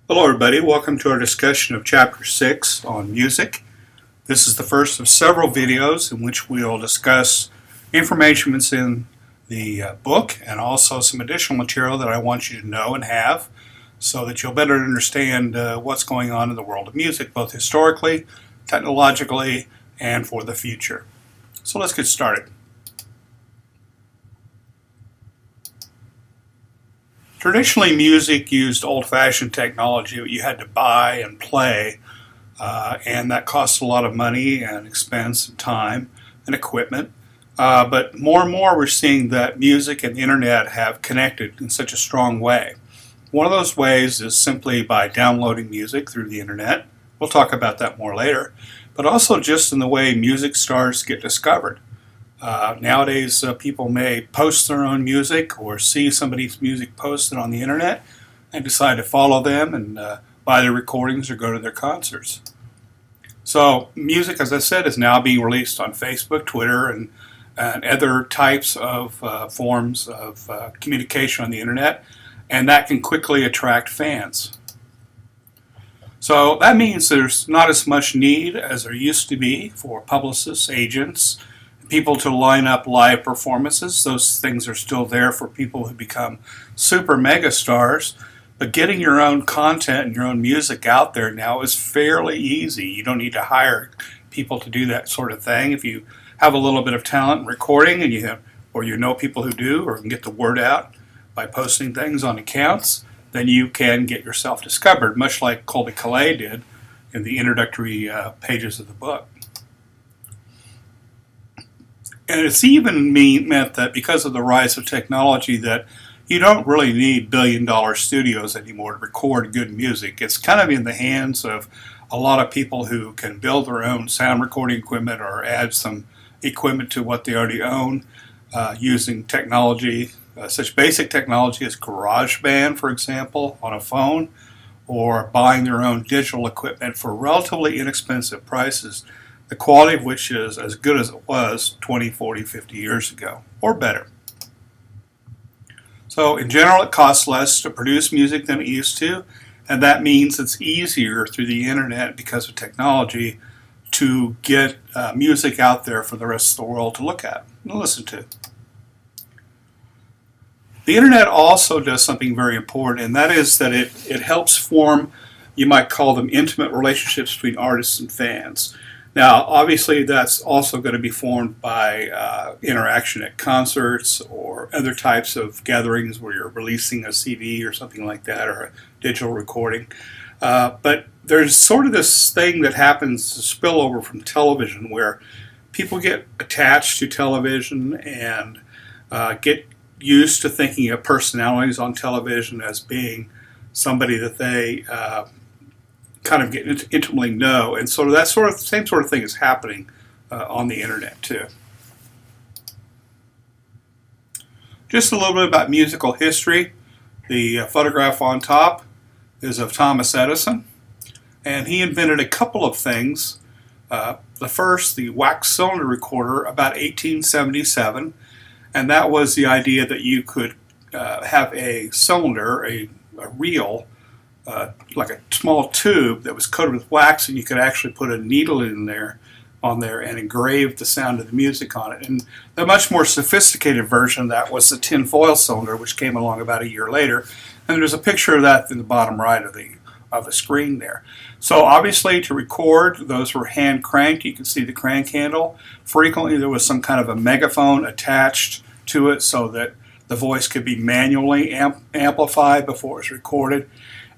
Hello everybody, welcome to our discussion of Chapter 6 on music. This is the first of several videos in which we'll discuss information that's in the book and also some additional material that I want you to know and have so that you'll better understand what's going on in the world of music, both historically, technologically, and for the future. So let's get started. Traditionally, music used old-fashioned technology that you had to buy and play, and that costs a lot of money and expense and time and equipment. But more and more we're seeing that music and the internet have connected in such a strong way. One of those ways is simply by downloading music through the internet. We'll talk about that more later. But also just in the way music stars get discovered. Nowadays, people may post their own music or see somebody's music posted on the internet and decide to follow them and buy their recordings or go to their concerts. So music, as I said, is now being released on Facebook, Twitter, and other types of forms of communication on the internet, and that can quickly attract fans. So that means there's not as much need as there used to be for publicists, agents, people to line up live performances. Those things are still there for people who become super mega stars, but getting your own content and your own music out there now is fairly easy. You don't need to hire people to do that sort of thing. If you have a little bit of talent in recording and you know people who do, or can get the word out by posting things on accounts, then you can get yourself discovered, much like Colby Calais did in the introductory pages of the book. And it's even meant that because of the rise of technology that you don't really need billion-dollar studios anymore to record good music. It's kind of in the hands of a lot of people who can build their own sound recording equipment or add some equipment to what they already own using technology, such basic technology as GarageBand, for example, on a phone, or buying their own digital equipment for relatively inexpensive prices, the quality of which is as good as it was 20, 40, 50 years ago, or better. So in general, it costs less to produce music than it used to, and that means it's easier through the internet because of technology to get music out there for the rest of the world to look at and listen to. The internet also does something very important, and that is that it helps form, you might call them, intimate relationships between artists and fans. Now, obviously, that's also going to be formed by interaction at concerts or other types of gatherings where you're releasing a CD or something like that, or a digital recording. But there's sort of this thing that happens to spill over from television where people get attached to television and get used to thinking of personalities on television as being somebody that they kind of get intimately know, and so that same sort of thing is happening on the internet too. Just a little bit about musical history. The photograph on top is of Thomas Edison, and he invented a couple of things. The first, the wax cylinder recorder, about 1877, and that was the idea that you could have a cylinder, a reel, like a small tube that was coated with wax, and you could actually put a needle on there and engrave the sound of the music on it. And the much more sophisticated version of that was the tin foil cylinder, which came along about a year later. And there's a picture of that in the bottom right of the screen there. So obviously to record, those were hand cranked. You can see the crank handle. Frequently there was some kind of a megaphone attached to it so that the voice could be manually amplified before it was recorded.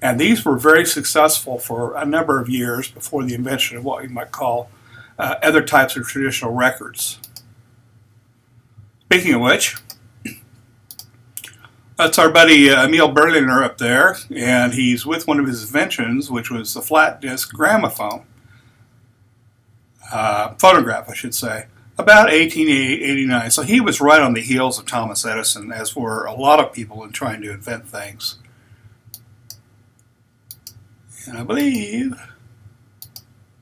And these were very successful for a number of years before the invention of what you might call other types of traditional records. Speaking of which, that's our buddy Emil Berliner up there, and he's with one of his inventions, which was the flat disc gramophone, phonograph, I should say, about 1889. So he was right on the heels of Thomas Edison, as were a lot of people in trying to invent things. And I believe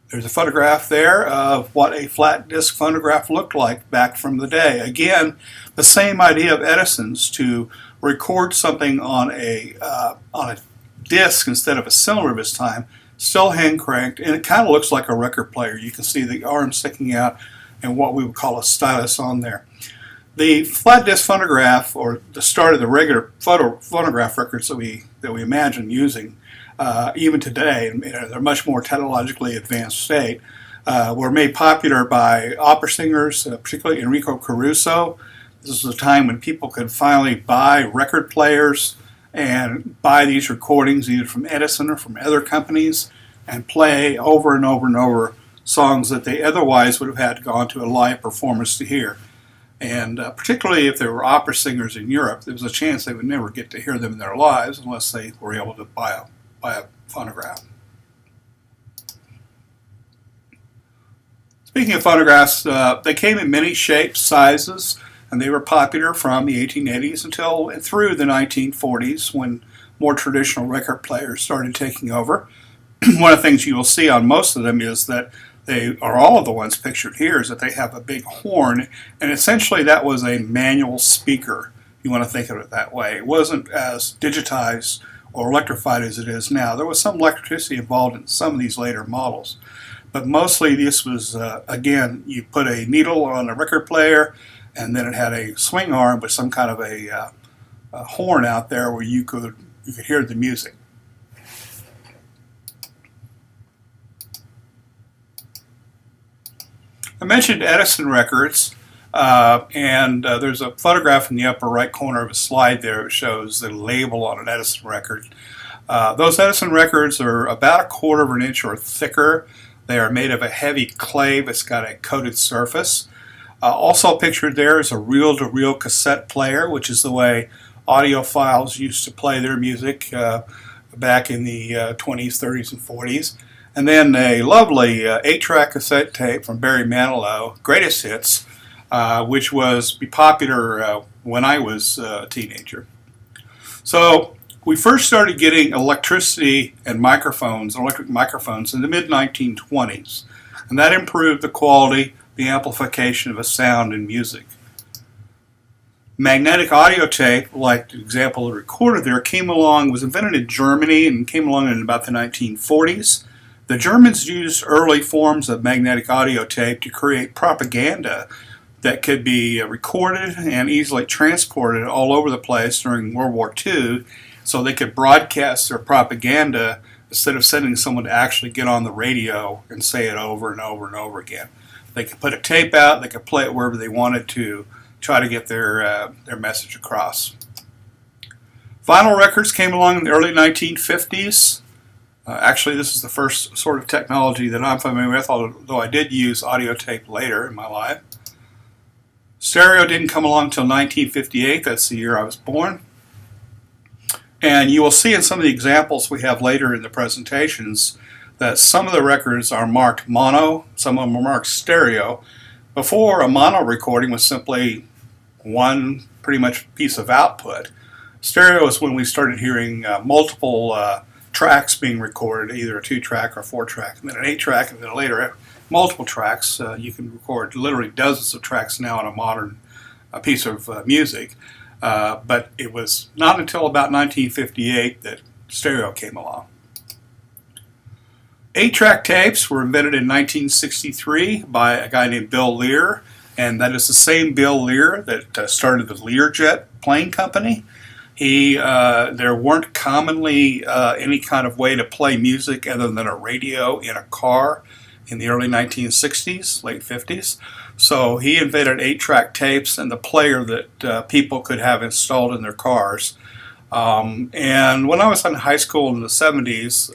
there's a photograph there of what a flat disc phonograph looked like back from the day. Again, the same idea of Edison's to record something on a disc instead of a cylinder this time, still hand cranked, and it kind of looks like a record player. You can see the arm sticking out and what we would call a stylus on there. The flat disc phonograph, or the start of the regular phonograph records that we imagine using, even today, and they're much more technologically advanced state, were made popular by opera singers, particularly Enrico Caruso. This was a time when people could finally buy record players and buy these recordings either from Edison or from other companies and play over and over and over songs that they otherwise would have had to go on to a live performance to hear. And particularly if there were opera singers in Europe, there was a chance they would never get to hear them in their lives unless they were able to buy a phonograph. Speaking of phonographs, they came in many shapes, sizes, and they were popular from the 1880s until through the 1940s when more traditional record players started taking over. One of the things you will see on most of them is that they are all of the ones pictured here is that they have a big horn, and essentially that was a manual speaker. You want to think of it that way. It wasn't as digitized or electrified as it is now. There was some electricity involved in some of these later models. But mostly this was, again, you put a needle on a record player, and then it had a swing arm with some kind of a horn out there where you could hear the music. I mentioned Edison records, and there's a photograph in the upper right corner of a slide there that shows the label on an Edison record. Those Edison records are about 1/4 of an inch or thicker. They are made of a heavy clay that's got a coated surface. Also pictured there is a reel-to-reel cassette player, which is the way audiophiles used to play their music back in the 20s, 30s, and 40s. And then a lovely 8-track cassette tape from Barry Manilow, Greatest Hits, which was popular when I was a teenager. So we first started getting electricity and microphones, electric microphones, in the mid-1920s. And that improved the quality, the amplification of a sound in music. Magnetic audio tape, like the example recorded there, was invented in Germany and came along in about the 1940s. The Germans used early forms of magnetic audio tape to create propaganda that could be recorded and easily transported all over the place during World War II, so they could broadcast their propaganda instead of sending someone to actually get on the radio and say it over and over and over again. They could put a tape out, they could play it wherever they wanted to try to get their message across. Vinyl records came along in the early 1950s. Actually, this is the first sort of technology that I'm familiar with, although I did use audio tape later in my life. Stereo didn't come along until 1958. That's the year I was born. And you will see in some of the examples we have later in the presentations that some of the records are marked mono, some of them are marked stereo. Before, a mono recording was simply one pretty much piece of output. Stereo is when we started hearing multiple tracks being recorded, either a 2-track or 4-track, and then an 8-track, and then later multiple tracks. You can record literally dozens of tracks now on a modern piece of music. But it was not until about 1958 that stereo came along. 8-track tapes were invented in 1963 by a guy named Bill Lear, and that is the same Bill Lear that started the Learjet plane company. There weren't commonly any kind of way to play music other than a radio in a car in the early 1960s, late 50s. So he invented 8-track tapes and the player that people could have installed in their cars. And when I was in high school in the 70s,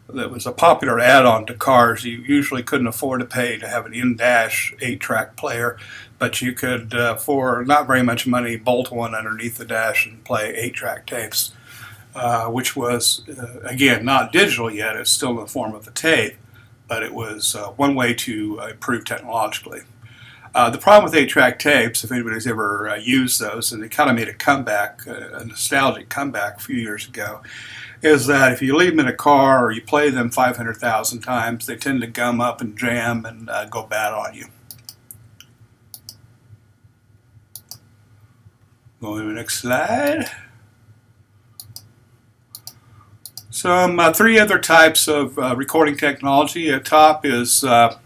that was a popular add-on to cars. You usually couldn't afford to pay to have an in-dash 8-track player, but you could, for not very much money, bolt one underneath the dash and play 8-track tapes, which was, again, not digital yet. It's still in the form of a tape, but it was one way to improve technologically. The problem with 8-track tapes, if anybody's ever used those, and they kind of made a comeback, a nostalgic comeback a few years ago, is that if you leave them in a car or you play them 500,000 times, they tend to gum up and jam and go bad on you. Going to the next slide. Some three other types of recording technology. At top is a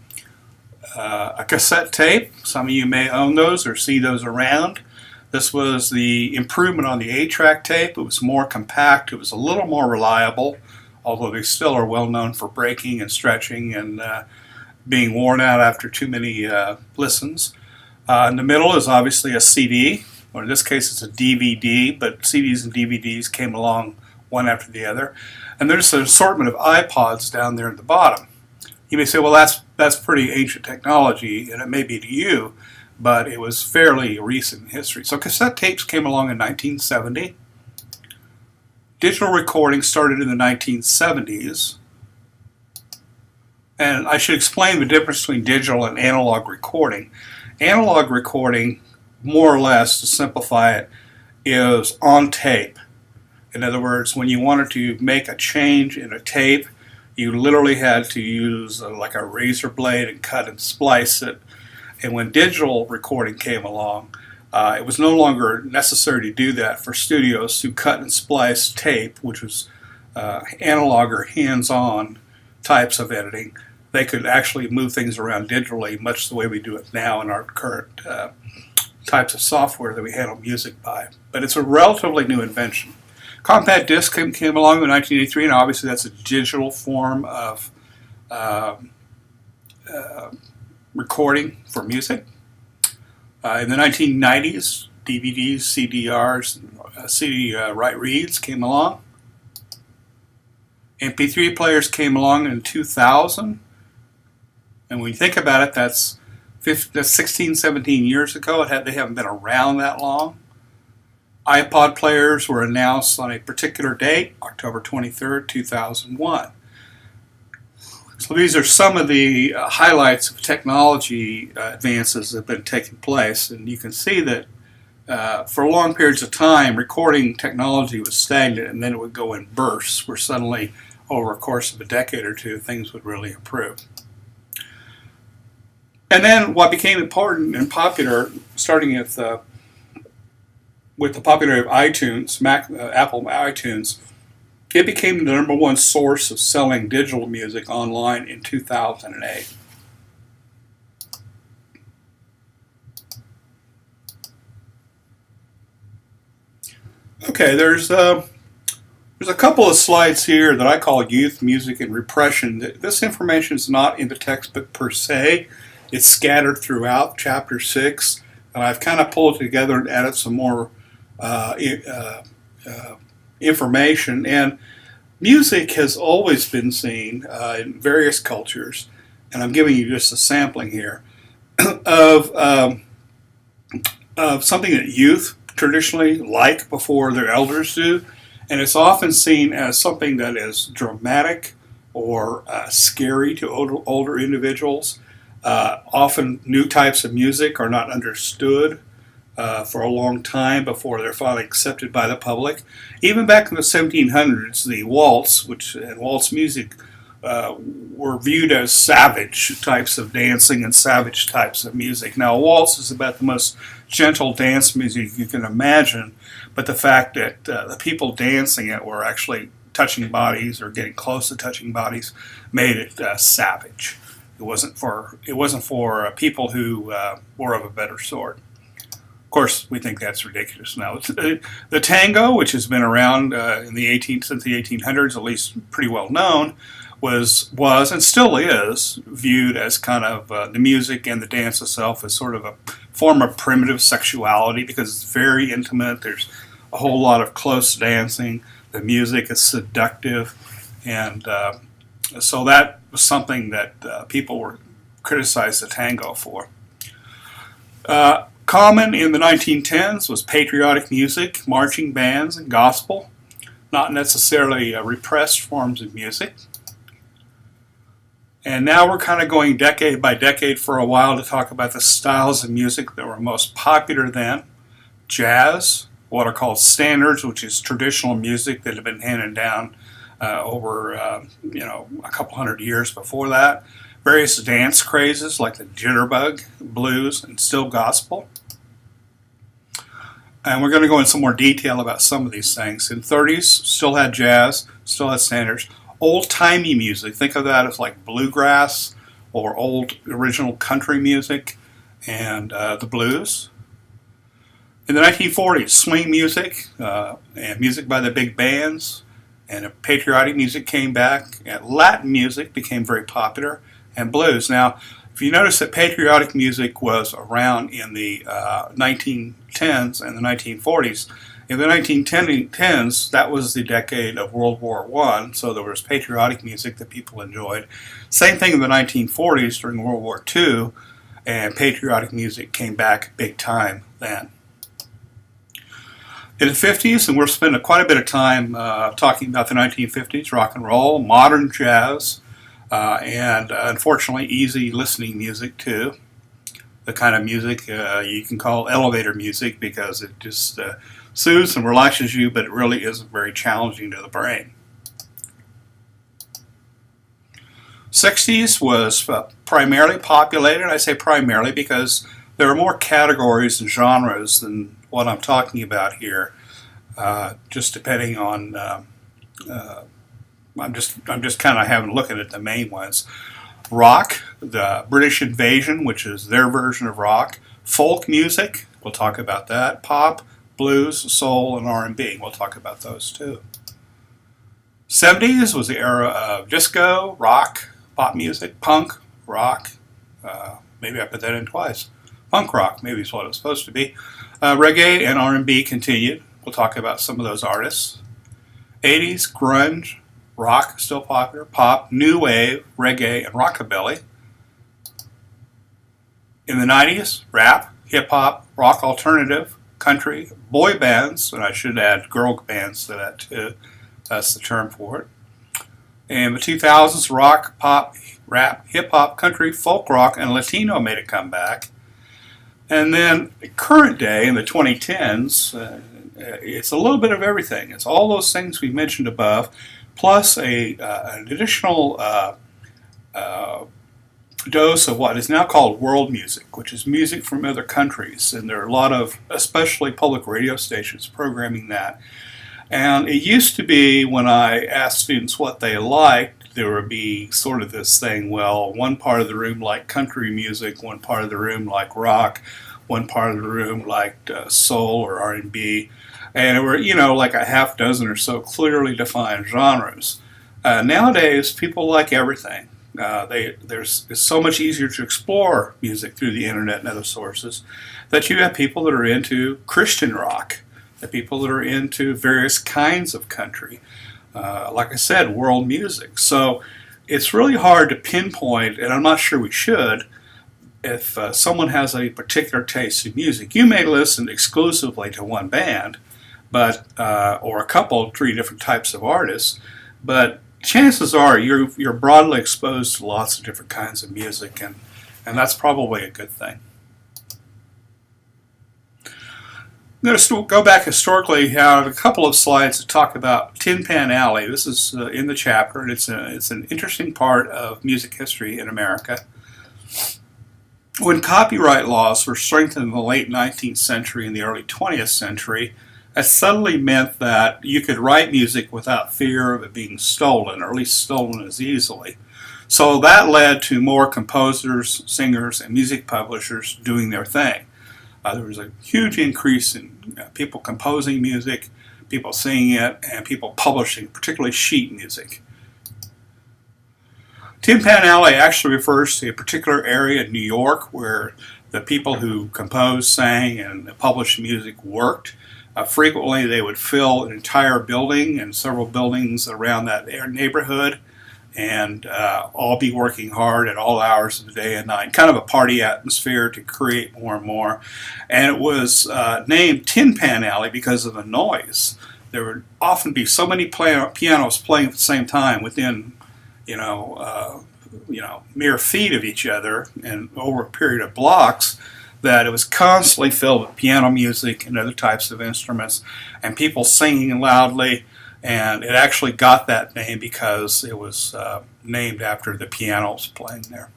cassette tape. Some of you may own those or see those around. This was the improvement on the 8-track tape. It was more compact. It was a little more reliable, although they still are well known for breaking and stretching and being worn out after too many listens. In the middle is obviously a CD, or in this case it's a DVD, but CDs and DVDs came along one after the other. And there's an assortment of iPods down there at the bottom. You may say, well, that's pretty ancient technology, and it may be to you, but it was fairly recent in history. So cassette tapes came along in 1970. Digital recording started in the 1970s. And I should explain the difference between digital and analog recording. Analog recording, more or less, to simplify it, is on tape. In other words, when you wanted to make a change in a tape, you literally had to use like a razor blade and cut and splice it. And when digital recording came along, it was no longer necessary to do that for studios who cut and splice tape, which was analog or hands-on types of editing. They could actually move things around digitally, much the way we do it now in our current types of software that we handle music by. But it's a relatively new invention. Compact disc came along in 1983, and obviously that's a digital form of recording for music. In the 1990s, DVDs, CDRs, CD write reads came along. MP3 players came along in 2000. And when you think about it, that's 16, 17 years ago. They haven't been around that long. iPod players were announced on a particular date, October 23rd, 2001. So these are some of the highlights of technology advances that have been taking place. And you can see that for long periods of time, recording technology was stagnant, and then it would go in bursts where suddenly, over a course of a decade or two, things would really improve. And then what became important and popular, starting with the popularity of iTunes, Apple iTunes, it became the number one source of selling digital music online in 2008. Okay, there's a couple of slides here that I call Youth, Music, and Repression. This information is not in the textbook per se. It's scattered throughout Chapter 6, and I've kind of pulled it together and added some more information. And music has always been seen in various cultures, and I'm giving you just a sampling here, of something that youth traditionally like before their elders do. And it's often seen as something that is dramatic or scary to older individuals. Often new types of music are not understood for a long time before they're finally accepted by the public. Even back in the 1700s, the waltz, and waltz music were viewed as savage types of dancing and savage types of music. Now, a waltz is about the most gentle dance music you can imagine, but the fact that the people dancing it were actually touching bodies or getting close to touching bodies made it savage. It wasn't for people who were of a better sort. Of course, we think that's ridiculous now. The tango, which has been around since the 1800s, at least pretty well known, was and still is viewed as kind of the music and the dance itself as sort of a form of primitive sexuality because it's very intimate. There's a whole lot of close dancing. The music is seductive, and so that was something that people were criticized the tango for. Common in the 1910s was patriotic music, marching bands, and gospel, not necessarily repressed forms of music. And now we're kind of going decade by decade for a while to talk about the styles of music that were most popular then. Jazz, what are called standards, which is traditional music that had been handed down over a couple hundred years before that. Various dance crazes like the jitterbug, blues, and still gospel. And we're going to go into some more detail about some of these things. In the 30s, still had jazz, still had standards. Old-timey music, think of that as like bluegrass or old original country music and the blues. In the 1940s, swing music and music by the big bands and patriotic music came back. And Latin music became very popular and blues. Now, if you notice that patriotic music was around in the 1910s and the 1940s, in the 1910s, that was the decade of World War I, so there was patriotic music that people enjoyed. Same thing in the 1940s during World War II, and patriotic music came back big time then. In the 50s, and we're spending quite a bit of time talking about the 1950s, rock and roll, modern jazz, and unfortunately easy listening music too. The kind of music you can call elevator music because it just soothes and relaxes you, but it really isn't very challenging to the brain. 60s was primarily populated. I say primarily because there are more categories and genres than what I'm talking about here. Just depending on, I'm just kind of having a look at the main ones. Rock, the British Invasion, which is their version of rock. Folk music, we'll talk about that. Pop, blues, soul, and R&B. We'll talk about those too. 70s was the era of disco, rock, pop music, punk, rock. Maybe I put that in twice. Punk rock, maybe is what it was supposed to be. Reggae and R&B continued. We'll talk about some of those artists. 80s, grunge, rock, still popular, pop, new wave, reggae, and rockabilly. In the 90s, rap, hip-hop, rock alternative, country, boy bands, and I should add girl bands to that too. That's the term for it. In the 2000s, rock, pop, rap, hip-hop, country, folk rock, and Latino made a comeback. And then current day, in the 2010s, it's a little bit of everything. It's all those things we mentioned above, plus an additional dose of what is now called world music, which is music from other countries. And there are a lot of, especially public radio stations, programming that. And it used to be when I asked students what they liked, there would be sort of this thing, well, one part of the room liked country music, one part of the room liked rock, one part of the room liked soul or R&B. And there were, like a half dozen or so clearly defined genres. Nowadays, people like everything. It's so much easier to explore music through the internet and other sources that you have people that are into Christian rock, the people that are into various kinds of country, like I said, world music. So it's really hard to pinpoint, and I'm not sure we should, if someone has a particular taste in music. You may listen exclusively to one band, but or a couple, 3 different types of artists, but chances are you're broadly exposed to lots of different kinds of music, and that's probably a good thing. I'm going to go back historically. I have a couple of slides to talk about Tin Pan Alley. This is in the chapter, and it's an interesting part of music history in America. When copyright laws were strengthened in the late 19th century and the early 20th century, it suddenly meant that you could write music without fear of it being stolen, or at least stolen as easily. So that led to more composers, singers, and music publishers doing their thing. There was a huge increase in people composing music, people singing it, and people publishing, particularly sheet music. Tin Pan Alley actually refers to a particular area in New York where the people who composed, sang, and published music worked. Frequently they would fill an entire building and several buildings around that neighborhood and all be working hard at all hours of the day and night. Kind of a party atmosphere to create more and more. And it was named Tin Pan Alley because of the noise. There would often be so many pianos playing at the same time within mere feet of each other and over a period of blocks, that it was constantly filled with piano music and other types of instruments and people singing loudly, and it actually got that name because it was named after the pianos playing there.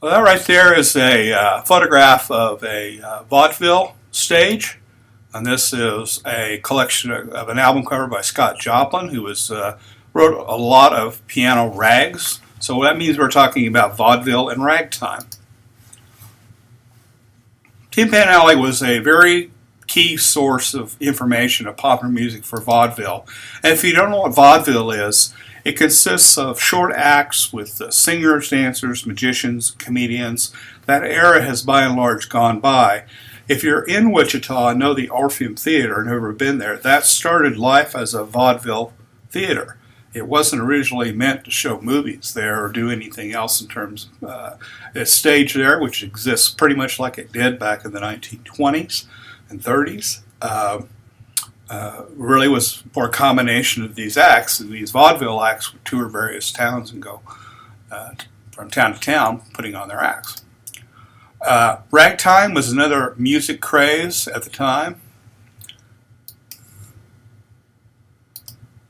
Well, that right there is a photograph of a vaudeville stage. And this is a collection of an album cover by Scott Joplin, who wrote a lot of piano rags. So that means we're talking about vaudeville and ragtime. Tin Pan Alley was a very key source of information of popular music for vaudeville. And if you don't know what vaudeville is, it consists of short acts with singers, dancers, magicians, comedians. That era has by and large gone by. If you're in Wichita and know the Orpheum Theater and have ever been there, that started life as a vaudeville theater. It wasn't originally meant to show movies there or do anything else in terms of a stage there, which exists pretty much like it did back in the 1920s and 30s. Really was for a combination of these acts, and these vaudeville acts would tour various towns and go from town to town putting on their acts. Ragtime was another music craze at the time.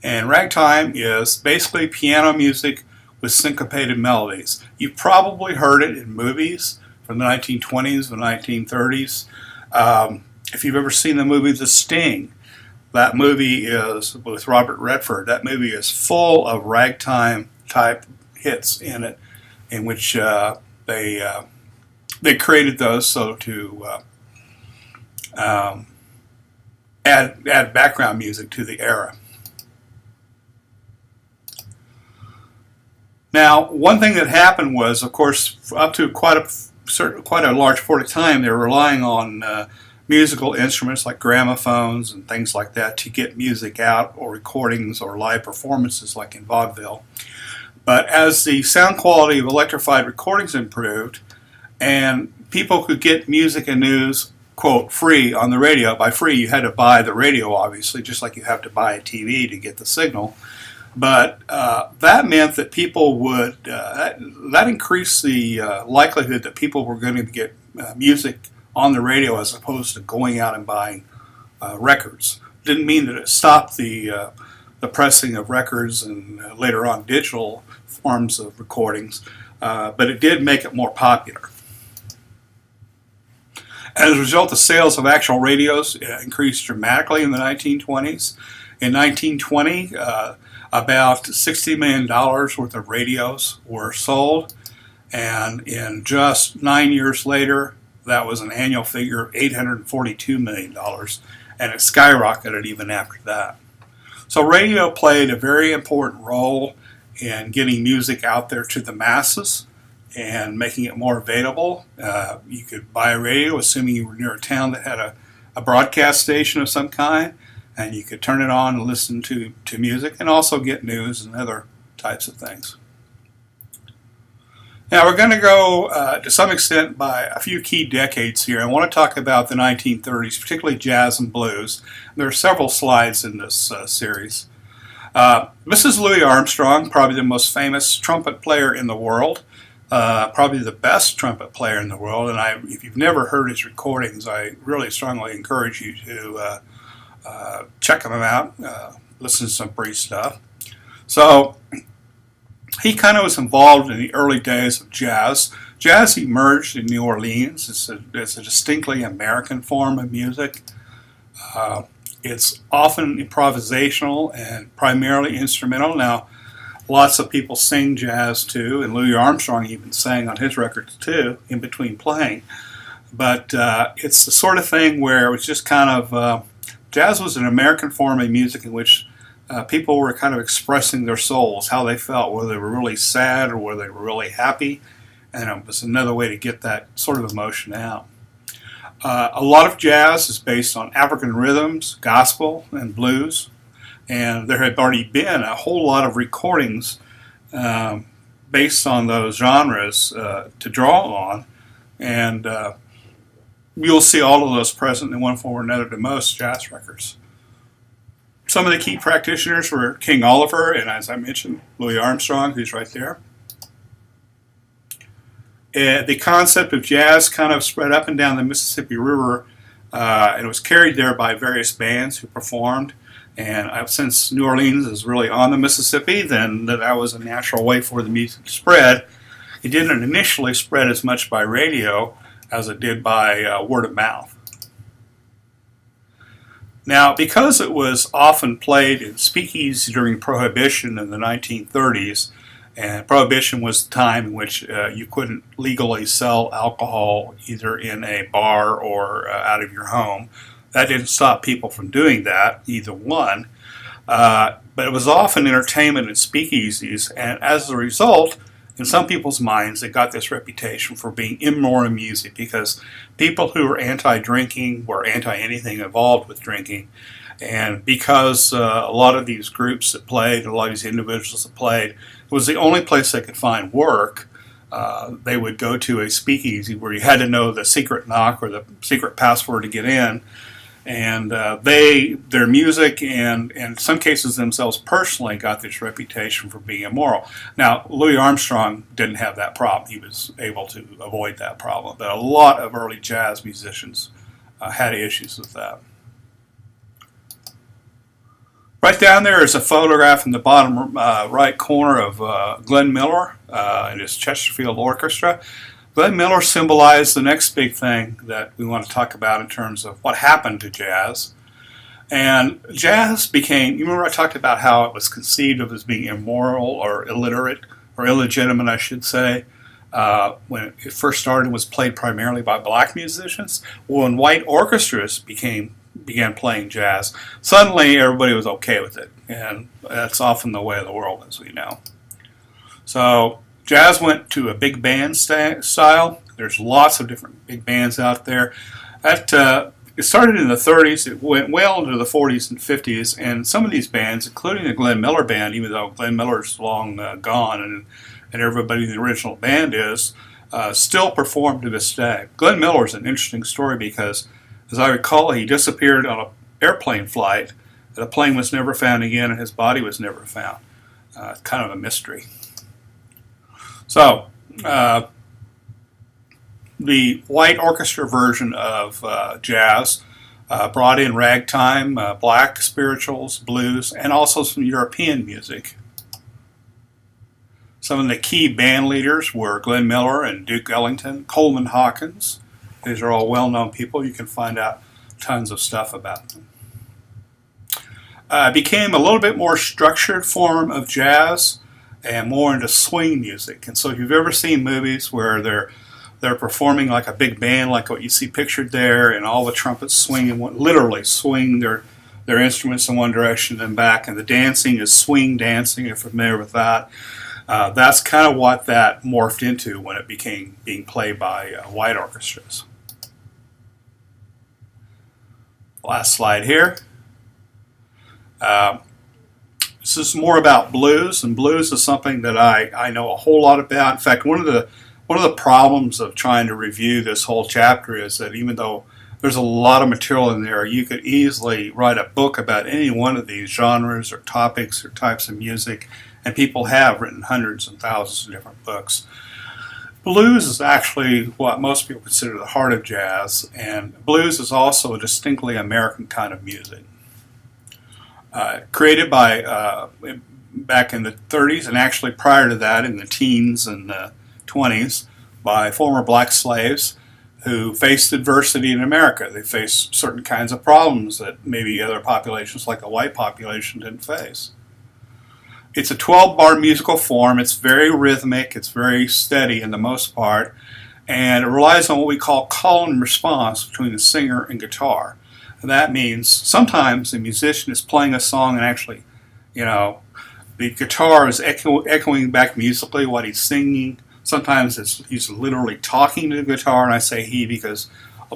And ragtime is basically piano music with syncopated melodies. You've probably heard it in movies from the 1920s, the 1930s. If you've ever seen the movie The Sting, that movie is with Robert Redford. That movie is full of ragtime type hits in it, in which they created those so to add background music to the era. Now, one thing that happened was, of course, up to quite a large period of time, they were relying on musical instruments like gramophones and things like that to get music out, or recordings or live performances like in vaudeville. But as the sound quality of electrified recordings improved, and people could get music and news, quote, free on the radio. By free, you had to buy the radio, obviously, just like you have to buy a TV to get the signal. But that meant that people would, that increased the likelihood that people were going to get music on the radio as opposed to going out and buying records. Didn't mean that it stopped the pressing of records and later on digital forms of recordings, but it did make it more popular. As a result, the sales of actual radios increased dramatically in the 1920s. In 1920, about $60 million worth of radios were sold, and in just 9 years later, that was an annual figure of $842 million, and it skyrocketed even after that. So radio played a very important role in getting music out there to the masses and making it more available. You could buy a radio, assuming you were near a town that had a broadcast station of some kind, and you could turn it on and listen to music and also get news and other types of things. Now we're going to go to some extent by a few key decades here. I want to talk about the 1930s, particularly jazz and blues. There are several slides in this series. This is Louis Armstrong, probably the most famous trumpet player in the world, probably the best trumpet player in the world. And if you've never heard his recordings, I really strongly encourage you to check them out, listen to some brief stuff. So he kind of was involved in the early days of jazz. Jazz emerged in New Orleans. It's a distinctly American form of music. It's often improvisational and primarily instrumental. Now, lots of people sing jazz too, and Louis Armstrong even sang on his records too, in between playing. But it's the sort of thing where it was just kind of, jazz was an American form of music in which people were kind of expressing their souls, how they felt, whether they were really sad or whether they were really happy, and it was another way to get that sort of emotion out. A lot of jazz is based on African rhythms, gospel, and blues, and there had already been a whole lot of recordings based on those genres to draw on, and you'll see all of those present in one form or another to most jazz records. Some of the key practitioners were King Oliver and, as I mentioned, Louis Armstrong, who's right there. The concept of jazz kind of spread up and down the Mississippi River, and it was carried there by various bands who performed. And since New Orleans is really on the Mississippi, then that was a natural way for the music to spread. it didn't initially spread as much by radio as it did by word of mouth. Now, because it was often played in speakeasies during Prohibition in the 1930s, and Prohibition was the time in which you couldn't legally sell alcohol either in a bar or out of your home. That didn't stop people from doing that, either one. But it was often entertainment in speakeasies, and as a result, in some people's minds, it got this reputation for being immoral music because people who were anti-drinking were anti-anything involved with drinking. And because a lot of these groups that played, a lot of these individuals that played, it was the only place they could find work, they would go to a speakeasy where you had to know the secret knock or the secret password to get in. And their music and in some cases themselves personally got this reputation for being immoral. Now, Louis Armstrong didn't have that problem. He was able to avoid that problem. But a lot of early jazz musicians had issues with that. Right down there is a photograph in the bottom right corner of Glenn Miller and his Chesterfield Orchestra. Glenn Miller symbolized the next big thing that we want to talk about in terms of what happened to jazz. And jazz became, you remember I talked about how it was conceived of as being immoral or illiterate, or illegitimate I should say. When it first started, it was played primarily by black musicians. Well, when white orchestras began playing jazz, suddenly everybody was okay with it. And that's often the way of the world, as we know. So jazz went to a big band style. There's lots of different big bands out there. It started in the 30s. It went well into the 40s and 50s. And some of these bands, including the Glenn Miller Band, even though Glenn Miller's long gone and everybody in the original band is, still perform to this day. Glenn Miller is an interesting story because, as I recall, he disappeared on an airplane flight. The plane was never found again, and his body was never found. Kind of a mystery. So, the white orchestra version of jazz brought in ragtime, black spirituals, blues, and also some European music. Some of the key band leaders were Glenn Miller and Duke Ellington, Coleman Hawkins. These are all well-known people. You can find out tons of stuff about them. It became a little bit more structured form of jazz and more into swing music. And so if you've ever seen movies where they're performing like a big band, like what you see pictured there, and all the trumpets swing and literally swing their instruments in one direction and back, and the dancing is swing dancing, if you're familiar with that. That's kind of what that morphed into when it became being played by white orchestras. Last slide here. This is more about blues, and blues is something that I know a whole lot about. In fact, one of the problems of trying to review this whole chapter is that even though there's a lot of material in there, you could easily write a book about any one of these genres or topics or types of music, and people have written hundreds and thousands of different books. Blues is actually what most people consider the heart of jazz, and blues is also a distinctly American kind of music. Created by back in the 30s, and actually prior to that in the teens and the 20s, by former black slaves who faced adversity in America. They faced certain kinds of problems that maybe other populations like the white population didn't face. It's a 12-bar musical form. It's very rhythmic. It's very steady in the most part, and it relies on what we call call and response between the singer and guitar. And that means sometimes the musician is playing a song and actually, the guitar is echoing back musically what he's singing. Sometimes he's literally talking to the guitar, and I say he because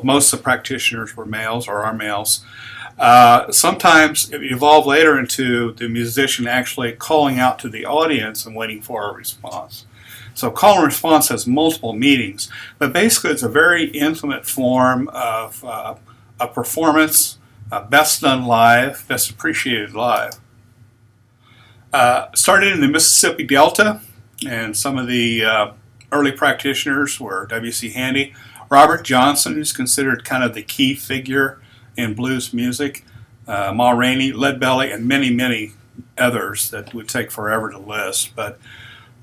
most of the practitioners were males or are males. Sometimes it evolved later into the musician actually calling out to the audience and waiting for a response. So call and response has multiple meanings, but basically it's a very intimate form of a performance, best done live, best appreciated live. Started in the Mississippi Delta, and some of the early practitioners were W.C. Handy, Robert Johnson, who's considered kind of the key figure in blues music, Ma Rainey, Leadbelly, and many, many others that would take forever to list. But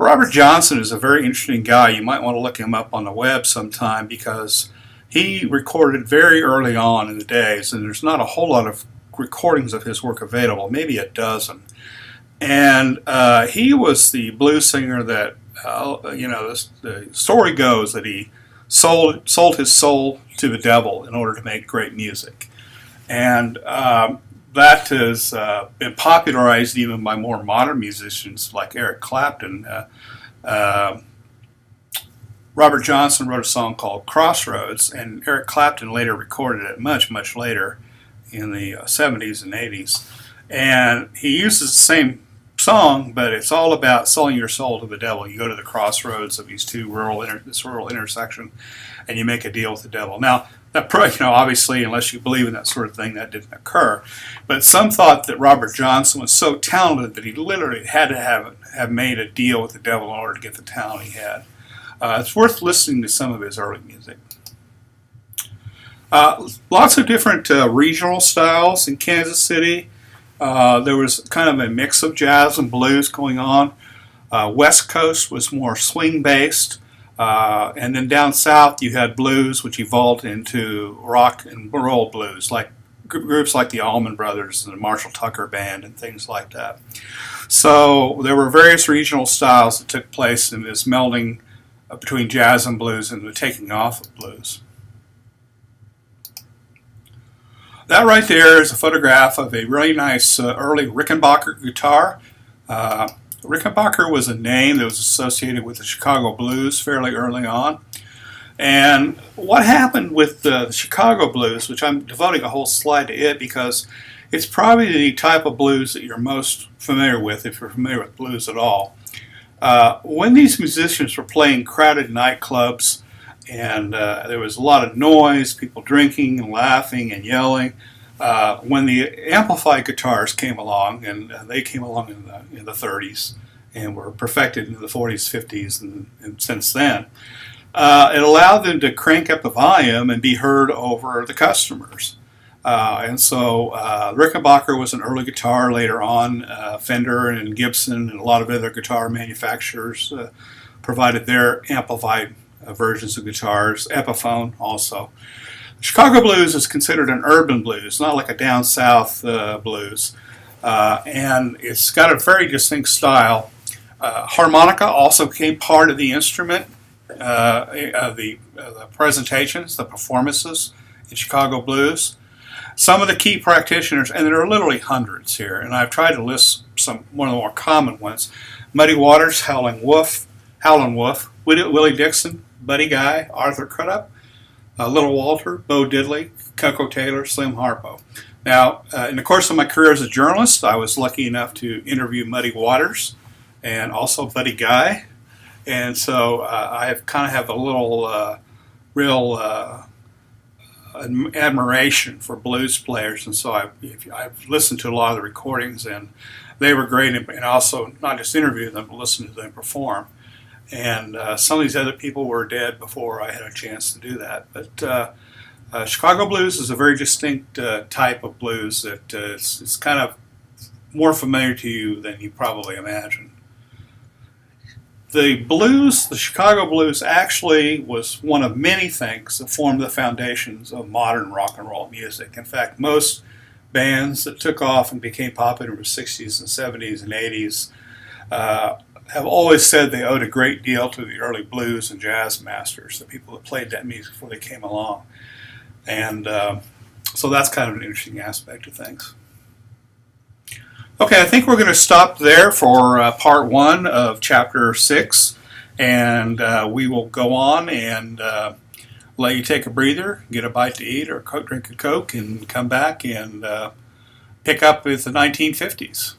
Robert Johnson is a very interesting guy. You might want to look him up on the web sometime because he recorded very early on in the days, and there's not a whole lot of recordings of his work available, maybe a dozen. And he was the blues singer that, the story goes that he sold his soul to the devil in order to make great music. And that has been popularized even by more modern musicians like Eric Clapton. Robert Johnson wrote a song called Crossroads, and Eric Clapton later recorded it much, much later in the 70s and 80s. And he uses the same song, but it's all about selling your soul to the devil. You go to the crossroads of these this rural intersection, and you make a deal with the devil. Now, that obviously, unless you believe in that sort of thing, that didn't occur. But some thought that Robert Johnson was so talented that he literally had to have made a deal with the devil in order to get the talent he had. It's worth listening to some of his early music. Lots of different regional styles in Kansas City. There was kind of a mix of jazz and blues going on. West Coast was more swing-based. And then down south you had blues, which evolved into rock and roll blues, like groups like the Allman Brothers and the Marshall Tucker Band and things like that. So there were various regional styles that took place in this melding between jazz and blues and the taking off of blues. That right there is a photograph of a really nice early Rickenbacker guitar. Rickenbacker was a name that was associated with the Chicago blues fairly early on. And what happened with the Chicago blues, which I'm devoting a whole slide to it because it's probably the type of blues that you're most familiar with if you're familiar with blues at all. When these musicians were playing crowded nightclubs and there was a lot of noise, people drinking and laughing and yelling, when the amplified guitars came along, and they came along in the 30s and were perfected in the 40s, 50s, and since then, it allowed them to crank up the volume and be heard over the customers. And so Rickenbacker was an early guitar. Later on, Fender and Gibson and a lot of other guitar manufacturers provided their amplified versions of guitars. Epiphone also. Chicago blues is considered an urban blues, not like a down south blues. And it's got a very distinct style. Harmonica also became part of the instrument, of the presentations, the performances in Chicago blues. Some of the key practitioners, and there are literally hundreds here, and I've tried to list one of the more common ones: Muddy Waters, Howlin' Wolf, Willie Dixon, Buddy Guy, Arthur Crudup, Little Walter, Bo Diddley, Coco Taylor, Slim Harpo. Now, in the course of my career as a journalist, I was lucky enough to interview Muddy Waters and also Buddy Guy, and so I have a little real admiration for blues players, and so I've listened to a lot of the recordings, and they were great, and also not just interview them, but listen to them perform. And some of these other people were dead before I had a chance to do that. But Chicago blues is a very distinct type of blues that it's kind of more familiar to you than you probably imagine. The Chicago blues actually was one of many things that formed the foundations of modern rock and roll music. In fact, most bands that took off and became popular in the 60s and 70s and 80s have always said they owed a great deal to the early blues and jazz masters, the people that played that music before they came along. And so that's kind of an interesting aspect of things. Okay, I think we're going to stop there for part 1 of chapter 6, and we will go on and let you take a breather, get a bite to eat, or drink a Coke, and come back and pick up with the 1950s.